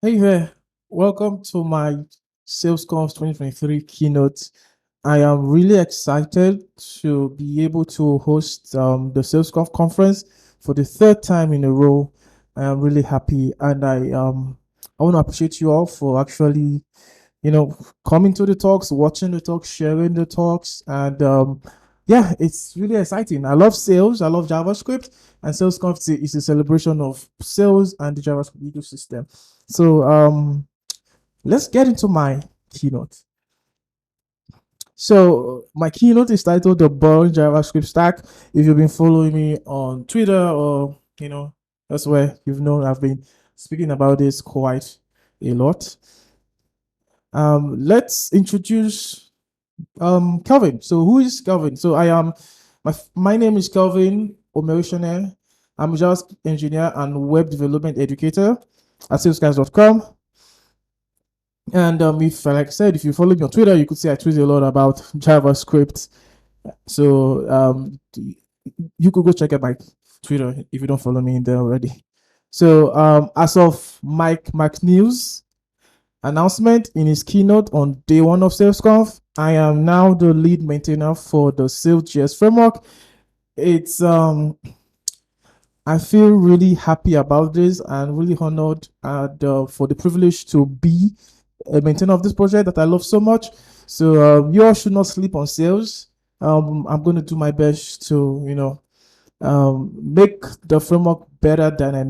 Hey there, welcome to my Salesconf 2023 keynote. I am really excited to be able to host the Salesconf conference for the third time in a row. I am really happy, and I want to appreciate you all for actually coming to the talks, watching the talks, sharing the talks, and yeah, it's really exciting. I love sales, I love JavaScript, and Salesconf is a celebration of sales and the JavaScript ecosystem. So let's get into my keynote. So my keynote is titled "The Boring JavaScript Stack." If you've been following me on Twitter or that's where you've known I've been speaking about this quite a lot. Let's introduce Kelvin. So who is Kelvin? So my name is Kelvin Omereshone. I'm a JavaScript engineer and web development educator at Sailsconf.com. And if, like I said, if you follow me on Twitter, you could see I tweet a lot about JavaScript. So you could go check out my Twitter if you don't follow me in there already. So as of Mike McNeil's announcement in his keynote on day one of Sailsconf, I am now the lead maintainer for the Sail.js framework. It's I feel really happy about this and really honored for the privilege to be a maintainer of this project that I love so much. So you all should not sleep on sales. I'm going to do my best to make the framework better than I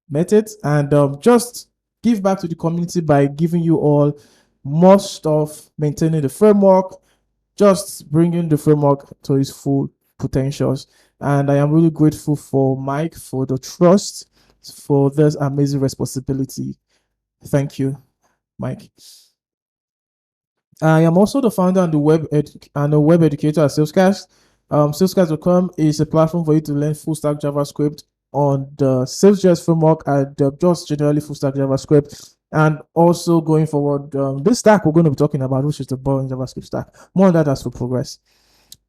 met it, and just give back to the community by giving you all more stuff, maintaining the framework, just bringing the framework to its full potentials. And I am really grateful for Mike for the trust, for this amazing responsibility. Thank you, Mike. I am also the founder and a web educator at Salescast. Salescast.com is a platform for you to learn full stack JavaScript on the Sales.js framework and just generally full stack JavaScript. And also going forward, this stack we're going to be talking about, which is the boring JavaScript stack. More on that as we progress.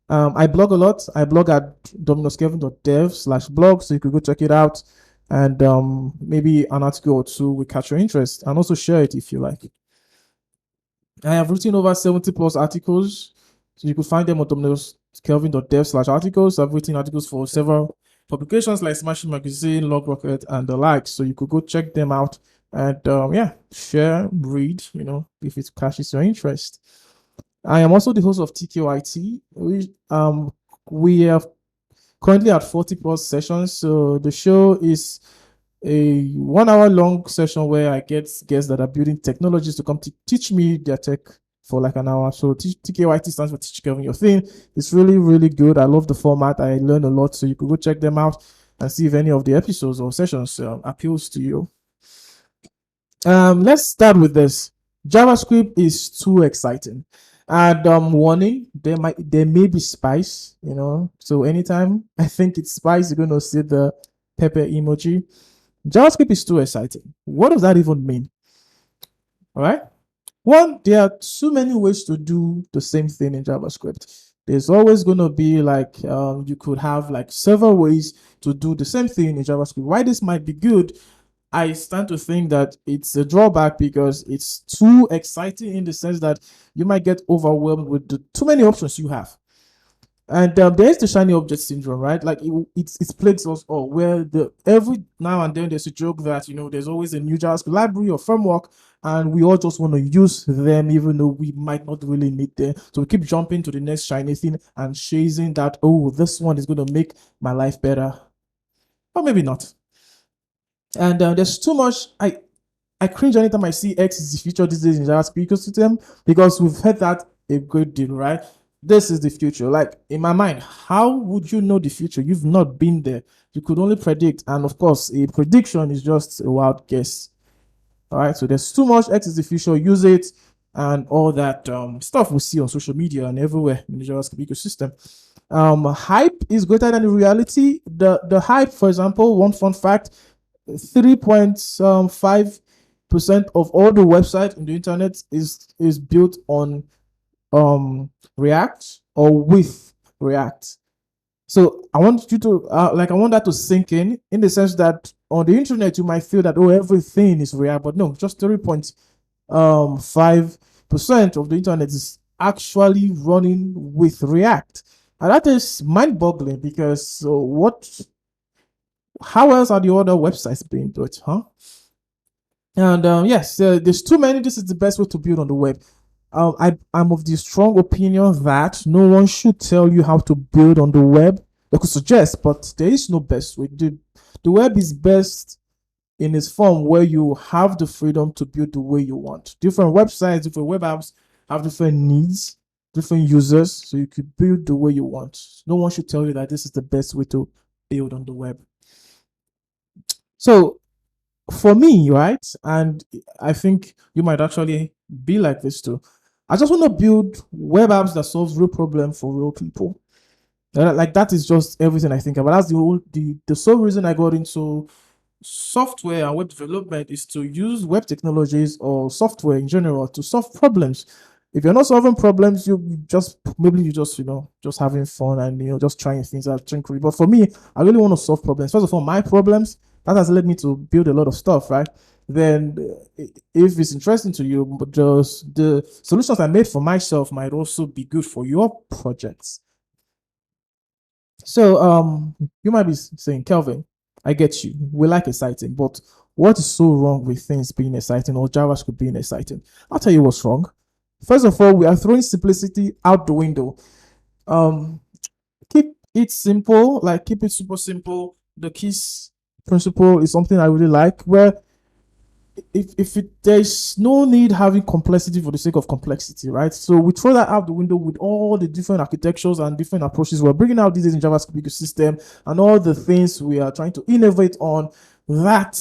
I blog a lot. I blog at dominoskelvin.dev/blog, so you could go check it out. And maybe an article or two will catch your interest, and also share it if you like. I have written over 70 plus articles, so you could find them on dominoskelvin.dev/articles. I've written articles for several publications like Smashing Magazine, Log Rocket, and the like. So you could go check them out and yeah, share, read, if it catches your interest. I am also the host of TKYT. We have currently at 40 plus sessions. So the show is a 1 hour long session where I get guests that are building technologies to come to teach me their tech for like an hour. So TKYT stands for Teach Kelvin Your Thing. It's really, really good. I love the format. I learn a lot. So you could go check them out and see if any of the episodes or sessions appeals to you. Let's start with this. JavaScript is too exciting. And warning, there may be spice, So anytime I think it's spice, you're gonna see the pepper emoji. JavaScript is too exciting. What does that even mean? All right. One, there are too many ways to do the same thing in JavaScript. There's always going to be like, you could have like several ways to do the same thing in JavaScript. Why this might be good, I stand to think that it's a drawback because it's too exciting in the sense that you might get overwhelmed with the too many options you have. And there's the shiny object syndrome, right? Like it's plagues us all, where every now and then there's a joke that there's always a new JavaScript library or framework, and we all just want to use them even though we might not really need them. So we keep jumping to the next shiny thing and chasing that. Oh, this one is going to make my life better, or maybe not. And there's too much. I cringe anytime I see X is the future these days in JavaScript ecosystem, because we've heard that a great deal, right? This is the future. Like in my mind, how would you know the future? You've not been there. You could only predict, and of course, a prediction is just a wild guess. All right, so there's too much. X is the future. Use it, and all that stuff we see on social media and everywhere in the JavaScript ecosystem. Hype is greater than the reality. The hype, for example, one fun fact: 3.5% of all the website in the internet is built on React or with React. So I want you to I want that to sink in the sense that on the internet you might feel that, oh, everything is React, but no, just 3.5% of the internet is actually running with React, and that is mind-boggling because so what? How else are the other websites being built, huh? And yes, there's too many. This is the best way to build on the web. I'm of the strong opinion that no one should tell you how to build on the web. They could suggest, but there is no best way. The web is best in its form where you have the freedom to build the way you want. Different websites, different web apps have different needs, different users, so you could build the way you want. No one should tell you that this is the best way to build on the web. So for me, right, and I think you might actually be like this too. I just want to build web apps that solves real problem for real people. Like that is just everything I think about. That's the sole reason I got into software and web development is to use web technologies or software in general to solve problems. If you're not solving problems, you just maybe you just just having fun and just trying things out, trying. But for me, I really want to solve problems. First of all, my problems that has led me to build a lot of stuff, right? Then, if it's interesting to you, but just the solutions I made for myself might also be good for your projects. So, you might be saying, Kelvin, I get you. We like exciting, but what is so wrong with things being exciting or JavaScript being exciting? I'll tell you what's wrong. First of all, we are throwing simplicity out the window. Um, Keep it simple, like keep it super simple. The KISS principle is something I really like, where there's no need having complexity for the sake of complexity, right? So we throw that out the window with all the different architectures and different approaches we're bringing out these days in JavaScript ecosystem and all the things we are trying to innovate on. That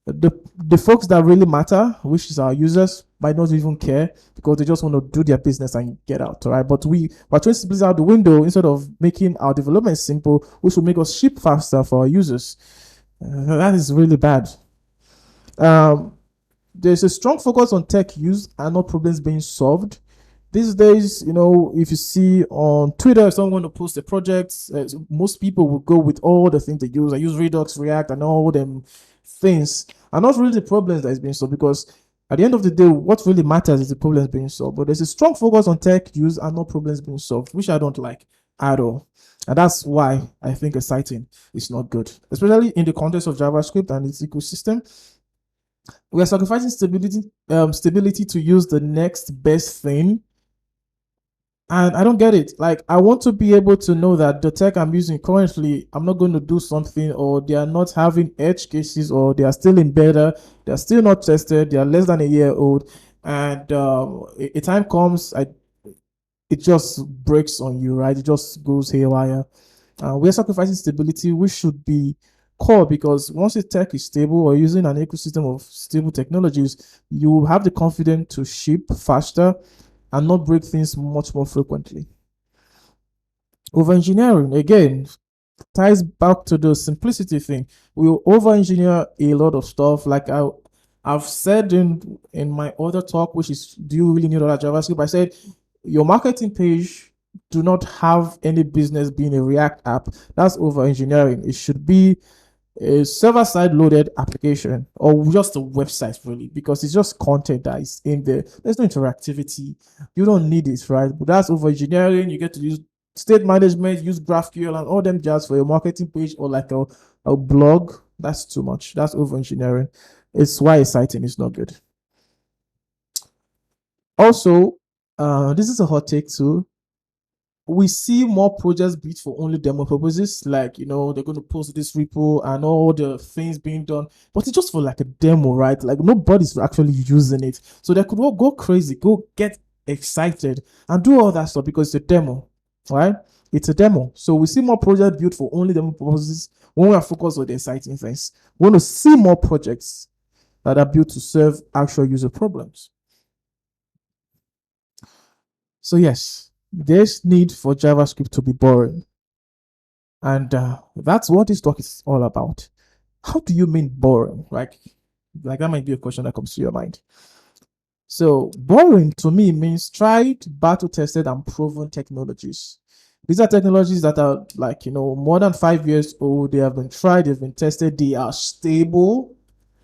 the folks that really matter, which is our users, might not even care because they just want to do their business and get out, right? But we're trying to split out the window instead of making our development simple, which will make us ship faster for our users. That is really bad. Um, there's a strong focus on tech use and not problems being solved. These days, if you see on Twitter, if someone to post a project, most people will go with all the things they use. I use Redux, React, and all them things, and not really the problems that is being solved. Because at the end of the day, what really matters is the problems being solved. But there's a strong focus on tech use and not problems being solved, which I don't like at all. And that's why I think exciting is not good, especially in the context of JavaScript and its ecosystem. We are sacrificing stability to use the next best thing, and I don't get it. Like, I want to be able to know that the tech I'm using currently, I'm not going to do something, or they are not having edge cases, or they are still in beta, they are still not tested, they are less than a year old, and a time comes, it just breaks on you, right? It just goes haywire. We're sacrificing stability, which should be core, because once the tech is stable or using an ecosystem of stable technologies, you have the confidence to ship faster and not break things much more frequently. Over engineering, again, ties back to the simplicity thing. We over engineer a lot of stuff. Like I've said in my other talk, which is, do you really need all that JavaScript? I said your marketing page do not have any business being a React app. That's over engineering. It should be a server-side loaded application or just a website, really, because it's just content that is in there. There's no interactivity. You don't need it, right? But that's over engineering. You get to use state management, use GraphQL and all them jazz for your marketing page or like a blog. That's too much. That's over engineering. It's why exciting is not good. Also, this is a hot take too. We see more projects built for only demo purposes, like they're going to post this repo and all the things being done, but it's just for like a demo, right? Like nobody's actually using it, so they could all go crazy, go get excited and do all that stuff because it's a demo, right? It's a demo. So we see more projects built for only demo purposes when we are focused on the exciting things. We want to see more projects that are built to serve actual user problems. So yes, there's need for JavaScript to be boring. And that's what this talk is all about. How do you mean boring? Like that might be a question that comes to your mind. So boring to me means tried, battle tested, and proven technologies. These are technologies that are like, more than 5 years old. They have been tried, they've been tested, they are stable.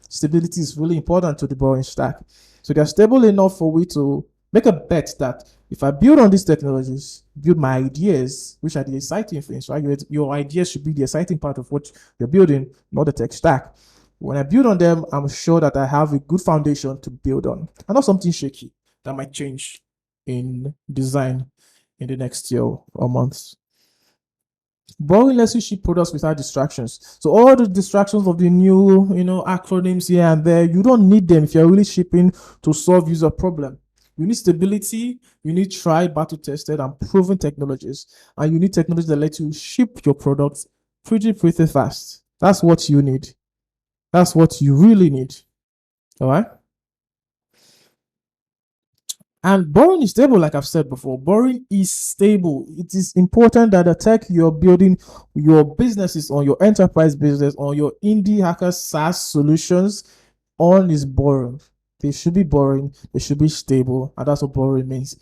Stability is really important to the boring stack. So they're stable enough for we to make a bet that if I build on these technologies, build my ideas, which are the exciting things, right? Your ideas should be the exciting part of what you're building, not the tech stack. When I build on them, I'm sure that I have a good foundation to build on, and not something shaky that might change in design in the next year or months. Boring lets you ship products without distractions. So all the distractions of the new, acronyms here and there, you don't need them if you're really shipping to solve user problem. You need stability, you need tried, battle tested, and proven technologies. And you need technology that lets you ship your products pretty fast. That's what you need. That's what you really need. All right. And boring is stable, like I've said before. Boring is stable. It is important that the tech you're building, your businesses on, your enterprise business, on your indie hacker SaaS solutions, on is boring. They should be boring. They should be stable. And that's what boring means.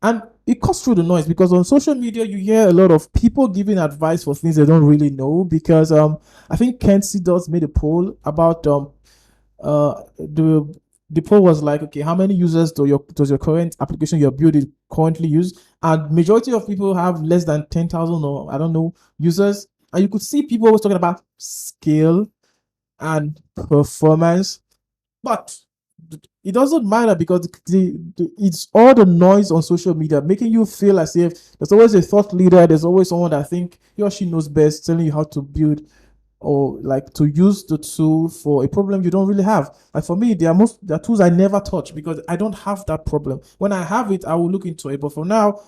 And it cuts through the noise, because on social media, you hear a lot of people giving advice for things they don't really know. Because I think Kenzie does made a poll about the poll was like, okay, how many users does your current application you're building currently use? And majority of people have less than 10,000 or I don't know users. And you could see people always talking about scale and performance, but it doesn't matter, because it's all the noise on social media making you feel as if there's always a thought leader, there's always someone that think he or she knows best, telling you how to build or like to use the tool for a problem you don't really have. Like for me, there are tools I never touch because I don't have that problem. When I have it, I will look into it. But for now,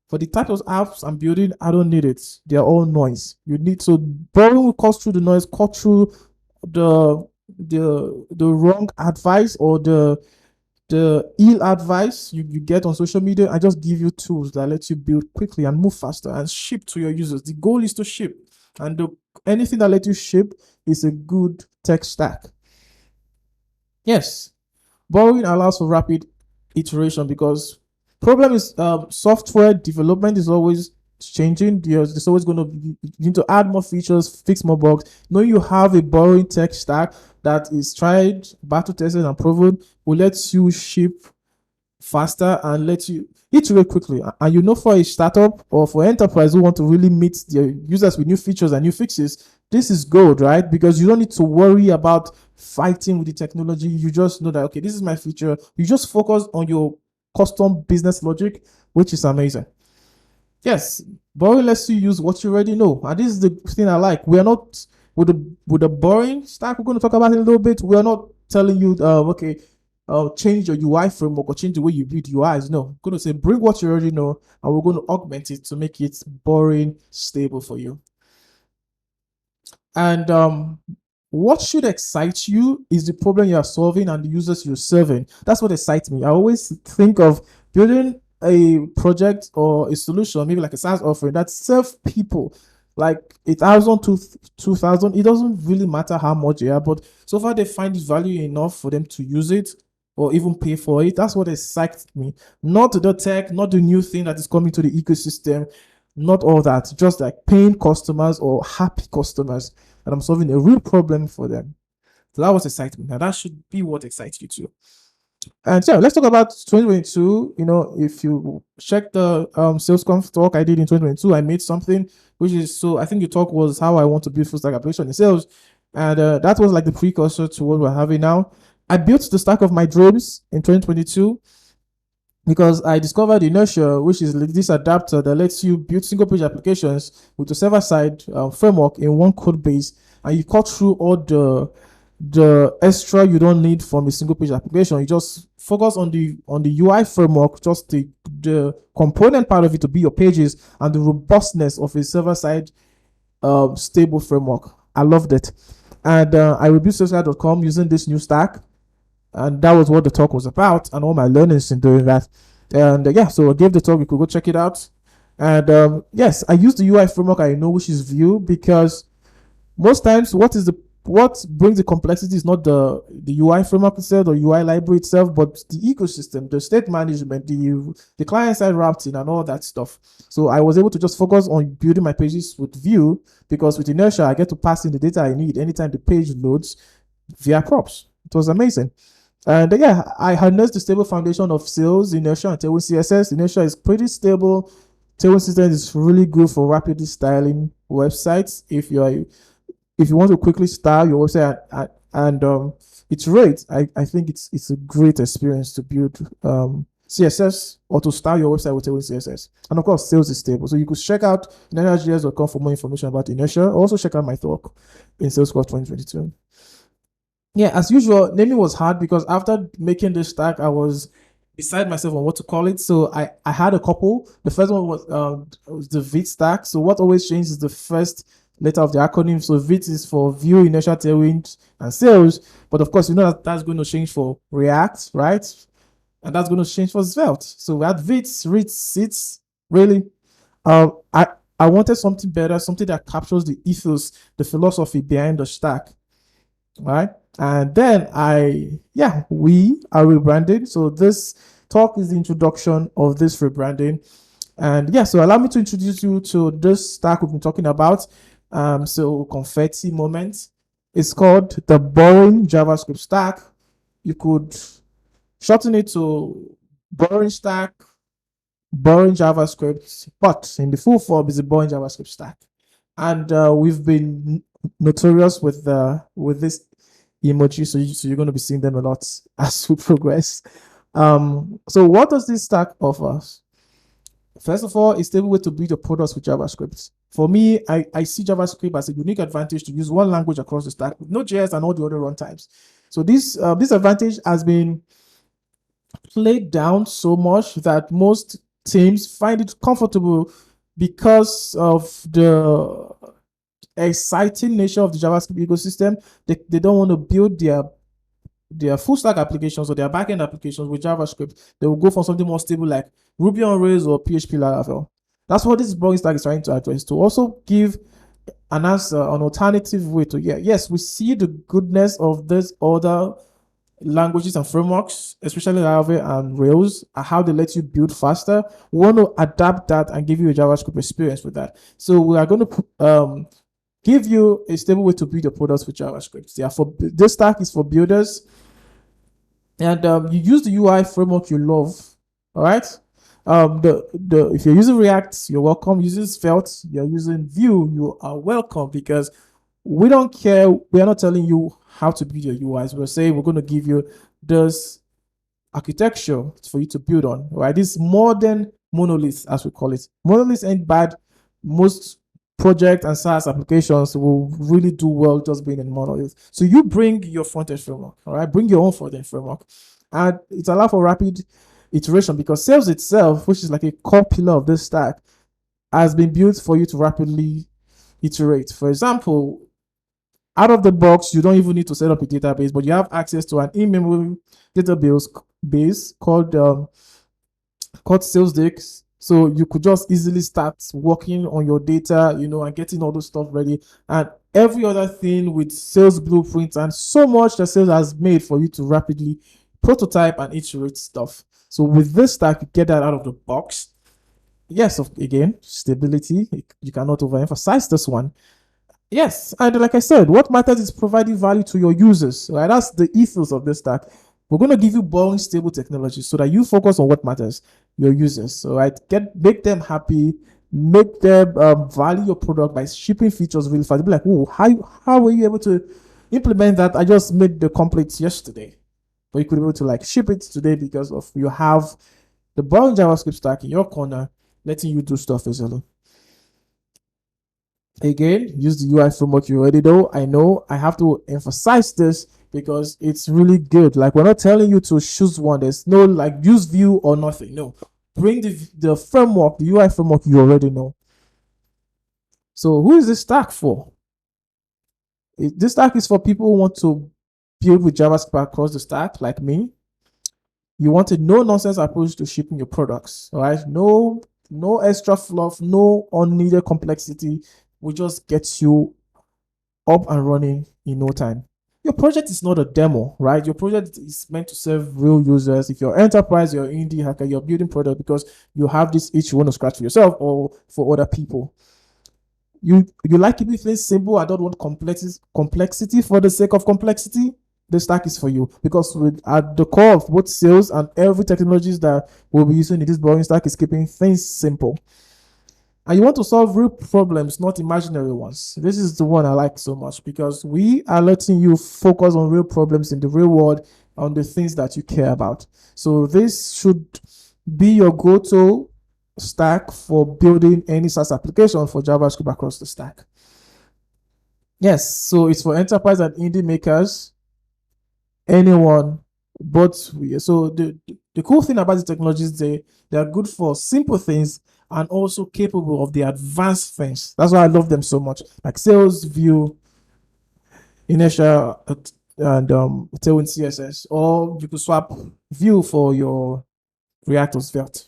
for the type of apps I'm building, I don't need it. They're all noise. You need to borrow, cut through the noise, cut through the wrong advice or the ill advice you get on social media. I just give you tools that let you build quickly and move faster and ship to your users. The goal is to ship, and anything that lets you ship is a good tech stack. Yes, borrowing allows for rapid iteration, because problem is software development is always changing. There's always going to be, you need to add more features, fix more bugs. Knowing you have a borrowing tech stack that is tried, battle tested, and proven will let you ship faster and let you iterate quickly. And for a startup or for enterprise who want to really meet their users with new features and new fixes, this is gold, right? Because you don't need to worry about fighting with the technology. You just know that, okay, this is my feature. You just focus on your custom business logic, which is amazing. Yes, boring lets you use what you already know. And this is the thing I like. We are not with the boring stack. We're going to talk about it a little bit. We are not telling you, okay, change your UI framework or change the way you build UIs. No, I'm going to say bring what you already know, and we're going to augment it to make it boring, stable for you. And what should excite you is the problem you are solving and the users you're serving. That's what excites me. I always think of building a project or a solution, maybe like a SaaS offering that serves people like 1,000 to 2,000. It doesn't really matter how much they are, but so far they find value enough for them to use it or even pay for it. That's what excites me. Not the tech, not the new thing that is coming to the ecosystem, not all that. Just like paying customers or happy customers, and I'm solving a real problem for them. So that was excitement. Now that should be what excites you too. And so let's talk about 2022. If you check the Sailsconf talk I did in 2022, I made something which is, so I think the talk was how I want to build full stack application in sales. And that was like the precursor to what we're having now. I built the stack of my dreams in 2022 because I discovered Inertia, which is this adapter that lets you build single page applications with a server-side framework in one code base, and you cut through all the extra you don't need from a single page application. You just focus on the UI framework, just the component part of it to be your pages, and the robustness of a server-side stable framework. I loved it. And I rebuilt Sailsconf.com using this new stack. And that was what the talk was about, and all my learnings in doing that. And yeah, so I gave the talk. You could go check it out. And yes, I use the UI framework I know, which is Vue, because most times, what is the what brings the complexity is not the UI framework itself, the UI library itself, but the ecosystem, the state management, the client side routing, and all that stuff. So I was able to just focus on building my pages with Vue, because with Inertia, I get to pass in the data I need anytime the page loads via props. It was amazing. And yeah, I harnessed the stable foundation of Sales, Inertia, and Tailwind CSS. Inertia is pretty stable. Tailwind system is really good for rapidly styling websites. If you want to quickly style your website and iterate, I think it's a great experience to build CSS or to style your website with Tailwind CSS. And of course, Sales is stable. So you could check out inertia.js.com for more information about Inertia. Also check out my talk in Salesconf 2022. Yeah, as usual, naming was hard because after making this stack, I was beside myself on what to call it. So I had a couple. The first one was the VIT stack. So what always changes is the first letter of the acronym. So VIT is for Vue, Inertia, Tailwind, and Sales. But of course, you know that's going to change for React, right? And that's going to change for Svelte. So we had VIT, RIT, SITs. Really, I wanted something better, something that captures the ethos, the philosophy behind the stack, right? And then we are rebranding. So this talk is the introduction of this rebranding. And yeah, so allow me to introduce you to this stack we've been talking about. So confetti moment. It's called the boring JavaScript stack. You could shorten it to boring stack, boring JavaScript, but in the full form is a boring JavaScript stack. And we've been notorious with this emoji, so you're going to be seeing them a lot as we progress. So what does this stack offer? First of all, it's a stable way to build your products with JavaScript. For me, I see JavaScript as a unique advantage to use one language across the stack with Node.js and all the other runtimes. So this advantage has been played down so much that most teams find it comfortable because of the exciting nature of the JavaScript ecosystem. They don't want to build their full stack applications or their backend applications with JavaScript. They will go for something more stable like Ruby on Rails or PHP Laravel. That's what this boring stack is trying to address, to also give an answer, an alternative way to, yes, we see the goodness of this other languages and frameworks, especially Laravel and Rails, and how they let you build faster. We want to adapt that and give you a JavaScript experience with that. So we are going to give you a stable way to build your products with JavaScript. Yeah, this stack is for builders, and you use the UI framework you love. All right. If you're using React, you're welcome. Using Svelte, you're using Vue, you are welcome, because we don't care. We are not telling you how to build your UIs. We're saying we're going to give you this architecture for you to build on. Right? This modern monolith, as we call it. Monoliths ain't bad. Most project and SaaS applications will really do well just being in monolith. So you bring your front-end framework, all right? Bring your own front-end framework. And it allows for rapid iteration, because Sales itself, which is like a core pillar of this stack, has been built for you to rapidly iterate. For example, out of the box, you don't even need to set up a database, but you have access to an in-memory database called SalesDix. So you could just easily start working on your data, and getting all those stuff ready. And every other thing with sales blueprints and so much that sales has made for you to rapidly prototype and iterate stuff. So with this stack, you get that out of the box. Yes, again, stability. You cannot overemphasize this one. Yes, and like I said, what matters is providing value to your users, right? That's the ethos of this stack. We're going to give you boring, stable technology so that you focus on what matters, your users. So, right, make them happy, make them value your product by shipping features really fast. They'll be like, oh, how were you able to implement that? I just made the complete yesterday, but you could be able to ship it today because of you have the boring JavaScript stack in your corner, letting you do stuff easily. Again, use the UI framework you already know. I know I have to emphasize this because it's really good. We're not telling you to choose one. There's no use Vue or nothing. No, bring the framework, the UI framework you already know. So who is this stack for? This stack is for people who want to build with JavaScript across the stack, like me. You want a no-nonsense approach to shipping your products, all right? No extra fluff, no unneeded complexity. We just get you up and running in no time. Your project is not a demo, right? Your project is meant to serve real users. If you're enterprise, you're indie hacker, you're building product because you have this itch you want to scratch for yourself or for other people. You like keeping things simple. I don't want complexity for the sake of complexity. The stack is for you because at the core of both sales and every technologies that we'll be using in this boring stack is keeping things simple. And you want to solve real problems, not imaginary ones. This is the one I like so much because we are letting you focus on real problems in the real world, on the things that you care about. So this should be your go-to stack for building any SaaS application for JavaScript across the stack. Yes, so it's for enterprise and indie makers, anyone. But so the cool thing about the technologies, they are good for simple things and also capable of the advanced things. That's why I love them so much. Like Sales, Vue, Inertia, and Tailwind CSS, or you could swap Vue for your React or Svelte.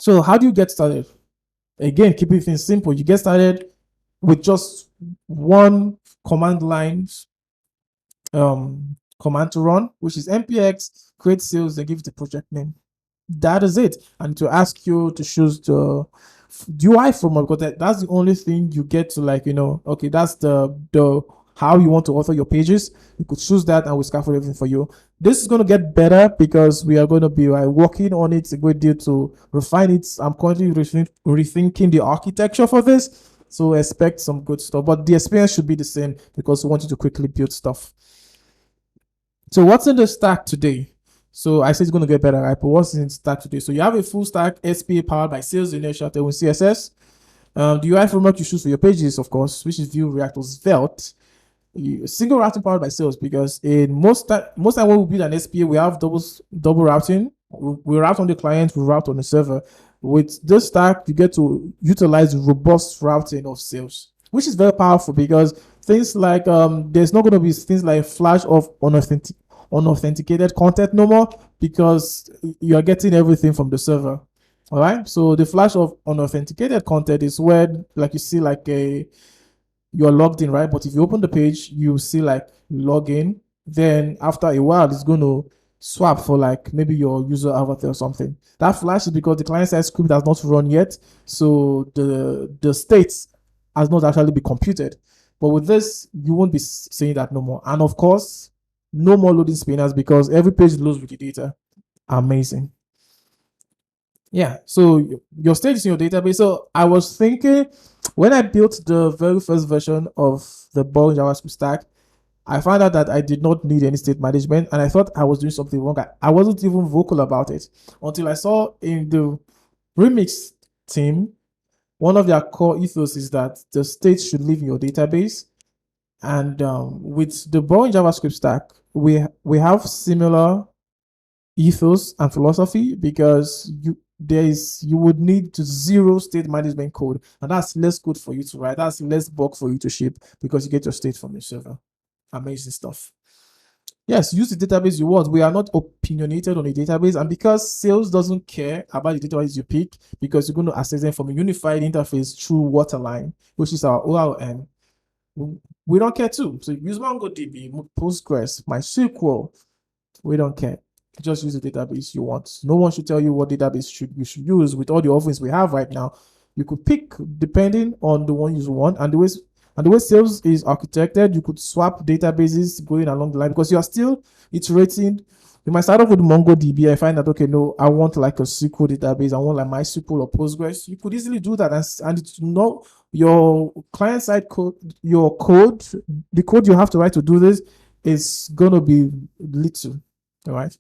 So how do you get started? Again, keeping things simple. You get started with just one command line command to run, which is npx create sales and give it a project name. That is it. And to ask you to choose the UI framework, because that's the only thing you get to, like, okay, that's the how you want to author your pages. You could choose that and we scaffold everything for you. This is going to get better because we are going to be working on it a good deal to refine it. I'm currently rethinking the architecture for this, so expect some good stuff, but the experience should be the same because we want you to quickly build stuff. So what's in the stack today? So I said it's going to get better, right? But what's in the stack today? So you have a full stack SPA powered by Sales, Inertia, Tailwind CSS. The UI framework you choose for your pages, of course, which is Vue, React, or Svelte. Single routing powered by Sales, because in most time when we build an SPA, we have double routing. We route on the client, we route on the server. With this stack, you get to utilize robust routing of Sales, which is very powerful because things like there's not going to be things like flash of unauthenticated content no more, because you are getting everything from the server. All right. So the flash of unauthenticated content is where, like, you see like you're logged in, right? But if you open the page, you see like login. Then after a while, it's going to swap for like maybe your user avatar or something. That flash is because the client-side script has not run yet, so the state has not actually been computed. But with this, you won't be seeing that no more. And of course, no more loading spinners because every page loads with the data. Amazing. Yeah, so your state is in your database. So I was thinking, when I built the very first version of the boring JavaScript stack, I found out that I did not need any state management, and I thought I was doing something wrong. I wasn't even vocal about it until I saw in the Remix team, one of their core ethos is that the state should live in your database. And with the boring JavaScript stack, we have similar ethos and philosophy, because you would need to zero state management code, and that's less code for you to write, that's less bug for you to ship, because you get your state from the server. Amazing stuff. Yes, use the database you want. We are not opinionated on the database, and because sales doesn't care about the database you pick, because you're going to access them from a unified interface through Waterline, which is our ORM, we don't care too. So use MongoDB, Postgres, MySQL, we don't care. Just use the database you want. No one should tell you what database you should use. With all the offerings we have right now, you could pick depending on the one you want, and the way Sales is architected, you could swap databases going along the line, because you are still iterating. You might start off with MongoDB. I find that, okay, no, I want like a SQL database. I want like MySQL or Postgres. You could easily do that, and it's not your client side code, the code you have to write to do this is going to be little. All right.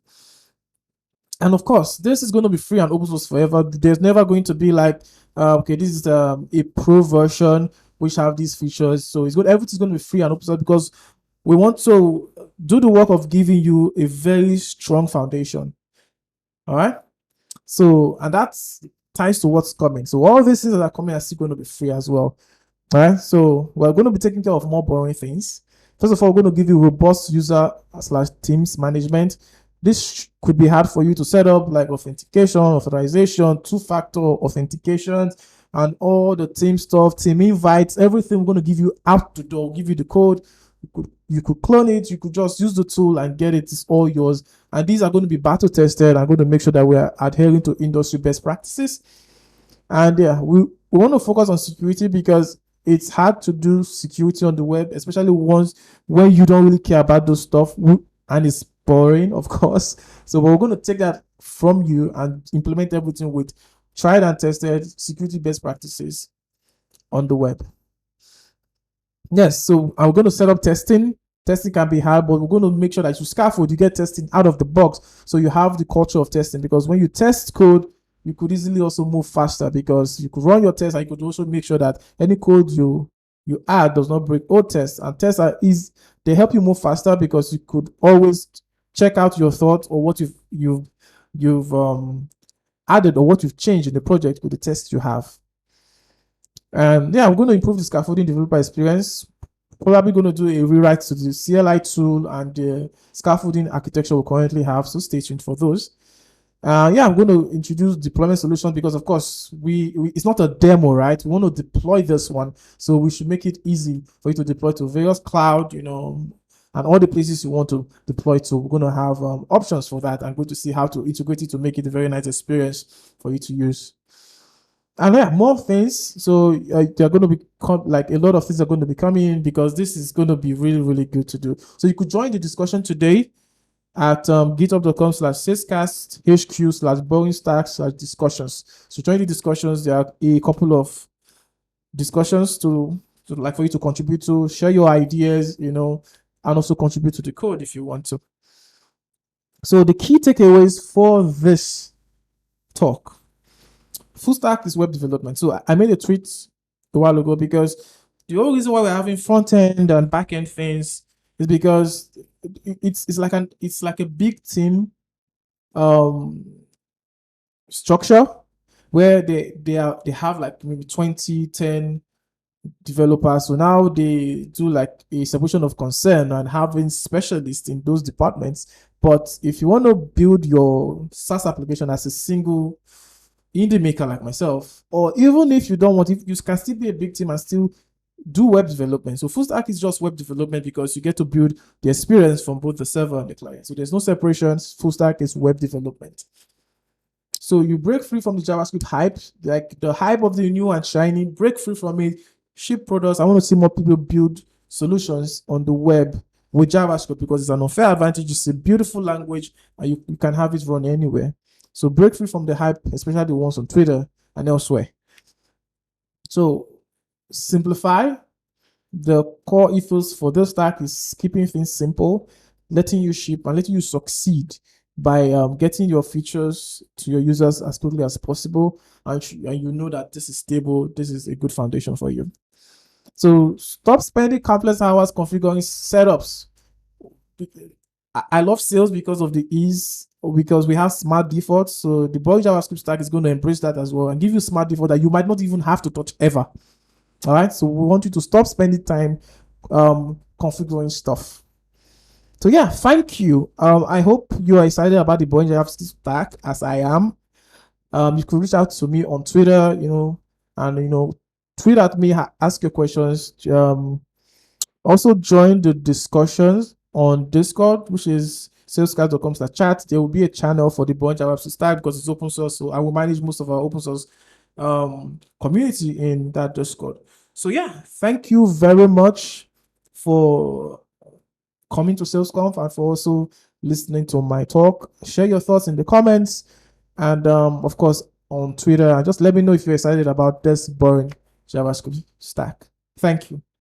And of course, this is going to be free and open source forever. There's never going to be like, okay, this is a pro version which have these features. So everything's going to be free and open source, because we want to do the work of giving you a very strong foundation. All right. So, and that's ties to what's coming. So all these things that are coming are still going to be free as well. All right. So we're going to be taking care of more boring things. First of all, we're going to give you robust user/teams management. This could be hard for you to set up, like authentication, authorization, two-factor authentication, and all the team stuff, team invites, everything. We're going to give you out the door, give you the code. You could clone it, you could just use the tool and get it. It's all yours. And these are going to be battle tested. I'm going to make sure that we are adhering to industry best practices. And yeah, we want to focus on security because it's hard to do security on the web, especially once when you don't really care about those stuff and it's boring, of course. So we're going to take that from you and implement everything with tried and tested security best practices on the web. Yes, so I'm going to set up testing. Testing can be hard, but we're going to make sure that you scaffold, you get testing out of the box. So you have the culture of testing, because when you test code, you could easily also move faster, because you could run your test and you could also make sure that any code you add does not break old tests. And tests they help you move faster, because you could always check out your thoughts or what you've added or what you've changed in the project with the tests you have. And yeah, I'm going to improve the scaffolding developer experience. Probably going to do a rewrite to the CLI tool and the scaffolding architecture we currently have. So stay tuned for those. Yeah, I'm going to introduce deployment solution, because of course it's not a demo, right? We want to deploy this one, so we should make it easy for you to deploy to various cloud, and all the places you want to deploy to. We're going to have options for that. I'm going to see how to integrate it to make it a very nice experience for you to use. And yeah, more things. So they're going to be like a lot of things are going to be coming in, because this is going to be really, really good to do. So you could join the discussion today at github.com/salescast/hq/boringstack/discussions. So join the discussions. There are a couple of discussions to like for you to contribute to, share your ideas, and also contribute to the code if you want to. So the key takeaways for this talk: full stack is web development. So I made a tweet a while ago, because the only reason why we're having front end and back end things is because it's like a big team structure, where they have like maybe 20, 10 developers. So now they do like a separation of concern and having specialists in those departments. But if you want to build your SaaS application as a single indie maker like myself, or even if you don't want, if you can still be a big team and still do web development. So full stack is just web development, because you get to build the experience from both the server and the client. So there's no separations. Full stack is web development. So you break free from the JavaScript hype, like the hype of the new and shiny, break free from it, ship products. I want to see more people build solutions on the web with JavaScript, because it's an unfair advantage. It's a beautiful language and you can have it run anywhere. So break free from the hype, especially the ones on Twitter and elsewhere. So simplify. The core ethos for this stack is keeping things simple, letting you ship and letting you succeed by getting your features to your users as quickly as possible, and you know that this is stable. This is a good foundation for you. So stop spending countless hours configuring setups. I love Sales because of the ease, because we have smart defaults. So the boring JavaScript stack is going to embrace that as well and give you smart default that you might not even have to touch ever. All right, so we want you to stop spending time configuring stuff. So yeah, thank you. I hope you are excited about the boring JavaScript stack as I am. You could reach out to me on Twitter, and tweet at me, ask your questions. Also join the discussions on Discord, which is salescast.com/chat. There will be a channel for the boring JavaScript stack because it's open source. So I will manage most of our open source community in that Discord. So yeah, thank you very much for coming to Sailsconf and for also listening to my talk. Share your thoughts in the comments, and of course on Twitter, and just let me know if you're excited about this boring JavaScript stack. Thank you.